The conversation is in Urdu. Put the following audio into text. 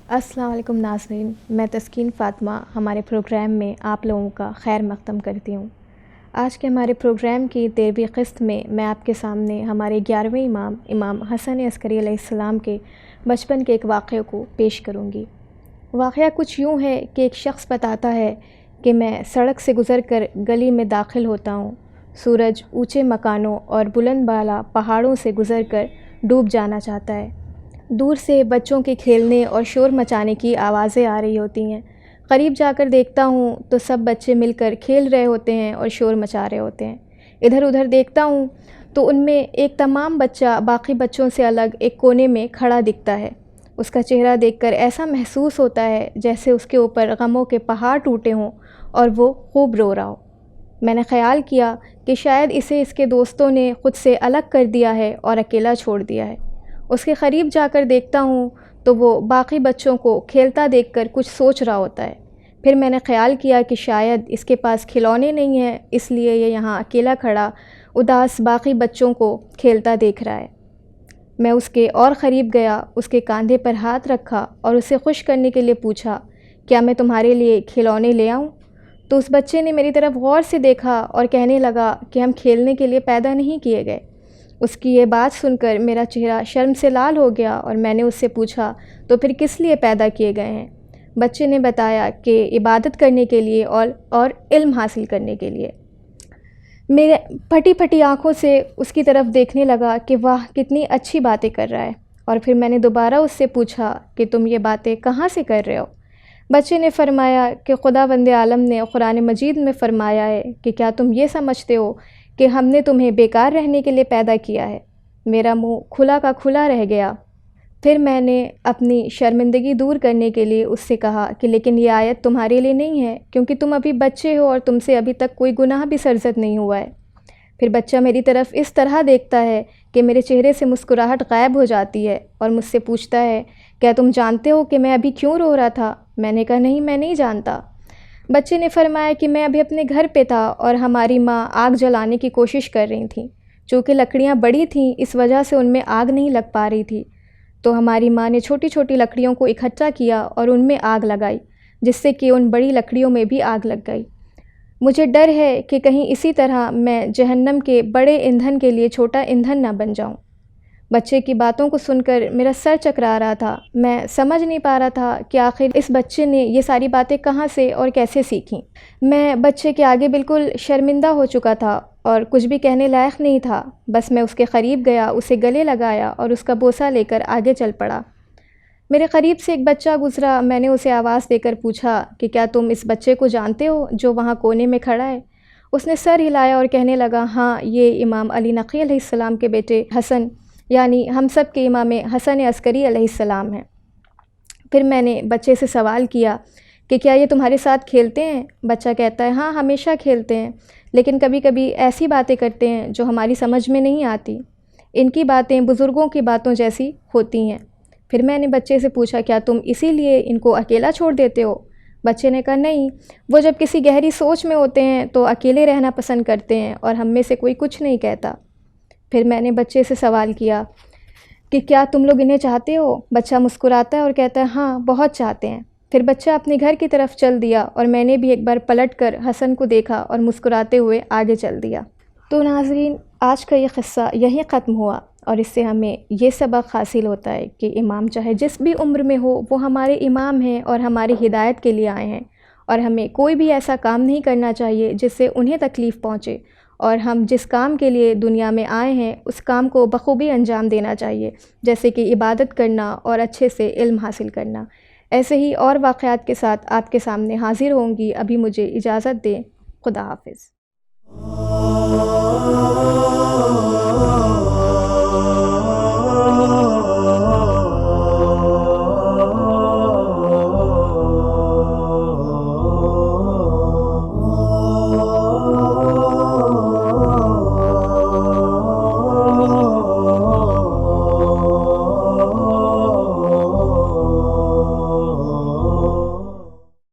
السلام علیکم ناظرین، میں تسکین فاطمہ ہمارے پروگرام میں آپ لوگوں کا خیر مقدم کرتی ہوں۔ آج کے ہمارے پروگرام کی 13ویں قسط میں آپ کے سامنے ہمارے 11ویں امام حسن عسکری علیہ السلام کے بچپن کے ایک واقعے کو پیش کروں گی۔ واقعہ کچھ یوں ہے کہ ایک شخص بتاتا ہے کہ میں سڑک سے گزر کر گلی میں داخل ہوتا ہوں۔ سورج اونچے مکانوں اور بلند بالا پہاڑوں سے گزر کر ڈوب جانا چاہتا ہے۔ دور سے بچوں کے کھیلنے اور شور مچانے کی آوازیں آ رہی ہوتی ہیں۔ قریب جا کر دیکھتا ہوں تو سب بچے مل کر کھیل رہے ہوتے ہیں اور شور مچا رہے ہوتے ہیں۔ ادھر ادھر دیکھتا ہوں تو ان میں ایک تمام بچہ باقی بچوں سے الگ ایک کونے میں کھڑا دکھتا ہے۔ اس کا چہرہ دیکھ کر ایسا محسوس ہوتا ہے جیسے اس کے اوپر غموں کے پہاڑ ٹوٹے ہوں اور وہ خوب رو رہا ہو۔ میں نے خیال کیا کہ شاید اسے اس کے دوستوں نے خود سے الگ کر دیا ہے اور اکیلا چھوڑ دیا ہے۔ اس کے قریب جا کر دیکھتا ہوں تو وہ باقی بچوں کو کھیلتا دیکھ کر کچھ سوچ رہا ہوتا ہے۔ پھر میں نے خیال کیا کہ شاید اس کے پاس کھلونے نہیں ہیں، اس لیے یہ یہاں اکیلا کھڑا اداس باقی بچوں کو کھیلتا دیکھ رہا ہے۔ میں اس کے اور قریب گیا، اس کے کاندھے پر ہاتھ رکھا اور اسے خوش کرنے کے لیے پوچھا، کیا میں تمہارے لیے کھلونے لے آؤں؟ تو اس بچے نے میری طرف غور سے دیکھا اور کہنے لگا کہ ہم کھیلنے کے لیے پیدا نہیں کیے گئے۔ اس کی یہ بات سن کر میرا چہرہ شرم سے لال ہو گیا اور میں نے اس سے پوچھا، تو پھر کس لیے پیدا کیے گئے ہیں؟ بچے نے بتایا کہ عبادت کرنے کے لیے اور علم حاصل کرنے کے لیے۔ میرے پھٹی پھٹی آنکھوں سے اس کی طرف دیکھنے لگا کہ واہ کتنی اچھی باتیں کر رہا ہے، اور پھر میں نے دوبارہ اس سے پوچھا کہ تم یہ باتیں کہاں سے کر رہے ہو؟ بچے نے فرمایا کہ خداوند عالم نے قرآن مجید میں فرمایا ہے کہ کیا تم یہ سمجھتے ہو کہ ہم نے تمہیں بیکار رہنے کے لیے پیدا کیا ہے؟ میرا منہ کھلا کا کھلا رہ گیا۔ پھر میں نے اپنی شرمندگی دور کرنے کے لیے اس سے کہا کہ لیکن یہ آیت تمہارے لیے نہیں ہے، کیونکہ تم ابھی بچے ہو اور تم سے ابھی تک کوئی گناہ بھی سرزد نہیں ہوا ہے۔ پھر بچہ میری طرف اس طرح دیکھتا ہے کہ میرے چہرے سے مسکراہٹ غائب ہو جاتی ہے اور مجھ سے پوچھتا ہے، کیا تم جانتے ہو کہ میں ابھی کیوں رو رہا تھا؟ میں نے کہا نہیں، میں نہیں جانتا۔ بچے نے فرمایا کہ میں ابھی اپنے گھر پہ تھا اور ہماری ماں آگ جلانے کی کوشش کر رہی تھیں۔ چونکہ لکڑیاں بڑی تھیں اس وجہ سے ان میں آگ نہیں لگ پا رہی تھی، تو ہماری ماں نے چھوٹی چھوٹی لکڑیوں کو اکٹھا کیا اور ان میں آگ لگائی، جس سے کہ ان بڑی لکڑیوں میں بھی آگ لگ گئی۔ مجھے ڈر ہے کہ کہیں اسی طرح میں جہنم کے بڑے ایندھن کے لیے چھوٹا ایندھن نہ بن جاؤں۔ بچے کی باتوں کو سن کر میرا سر چکرا رہا تھا۔ میں سمجھ نہیں پا رہا تھا کہ آخر اس بچے نے یہ ساری باتیں کہاں سے اور کیسے سیکھیں۔ میں بچے کے آگے بالکل شرمندہ ہو چکا تھا اور کچھ بھی کہنے لائق نہیں تھا۔ بس میں اس کے قریب گیا، اسے گلے لگایا اور اس کا بوسہ لے کر آگے چل پڑا۔ میرے قریب سے ایک بچہ گزرا، میں نے اسے آواز دے کر پوچھا کہ کیا تم اس بچے کو جانتے ہو جو وہاں کونے میں کھڑا ہے؟ اس نے سر ہلایا اور کہنے لگا، ہاں، یہ امام علی نقی علیہ السلام کے بیٹے حسن، یعنی ہم سب کے امام حسن عسکری علیہ السلام ہیں۔ پھر میں نے بچے سے سوال کیا کہ کیا یہ تمہارے ساتھ کھیلتے ہیں؟ بچہ کہتا ہے، ہاں، ہمیشہ کھیلتے ہیں، لیکن کبھی کبھی ایسی باتیں کرتے ہیں جو ہماری سمجھ میں نہیں آتی۔ ان کی باتیں بزرگوں کی باتوں جیسی ہوتی ہیں۔ پھر میں نے بچے سے پوچھا، کیا تم اسی لیے ان کو اکیلا چھوڑ دیتے ہو؟ بچے نے کہا، نہیں، وہ جب کسی گہری سوچ میں ہوتے ہیں تو اکیلے رہنا پسند کرتے ہیں اور ہم میں سے کوئی کچھ نہیں کہتا۔ پھر میں نے بچے سے سوال کیا کہ کیا تم لوگ انہیں چاہتے ہو؟ بچہ مسکراتا ہے اور کہتا ہے، ہاں، بہت چاہتے ہیں۔ پھر بچہ اپنے گھر کی طرف چل دیا اور میں نے بھی ایک بار پلٹ کر حسن کو دیکھا اور مسکراتے ہوئے آگے چل دیا۔ تو ناظرین، آج کا یہ قصہ یہیں ختم ہوا، اور اس سے ہمیں یہ سبق حاصل ہوتا ہے کہ امام چاہے جس بھی عمر میں ہو، وہ ہمارے امام ہیں اور ہماری ہدایت کے لیے آئے ہیں، اور ہمیں کوئی بھی ایسا کام نہیں کرنا چاہیے جس سے انہیں تکلیف پہنچے، اور ہم جس کام کے لیے دنیا میں آئے ہیں اس کام کو بخوبی انجام دینا چاہیے، جیسے کہ عبادت کرنا اور اچھے سے علم حاصل کرنا۔ ایسے ہی اور واقعات کے ساتھ آپ کے سامنے حاضر ہوں گی۔ ابھی مجھے اجازت دیں، خدا حافظ۔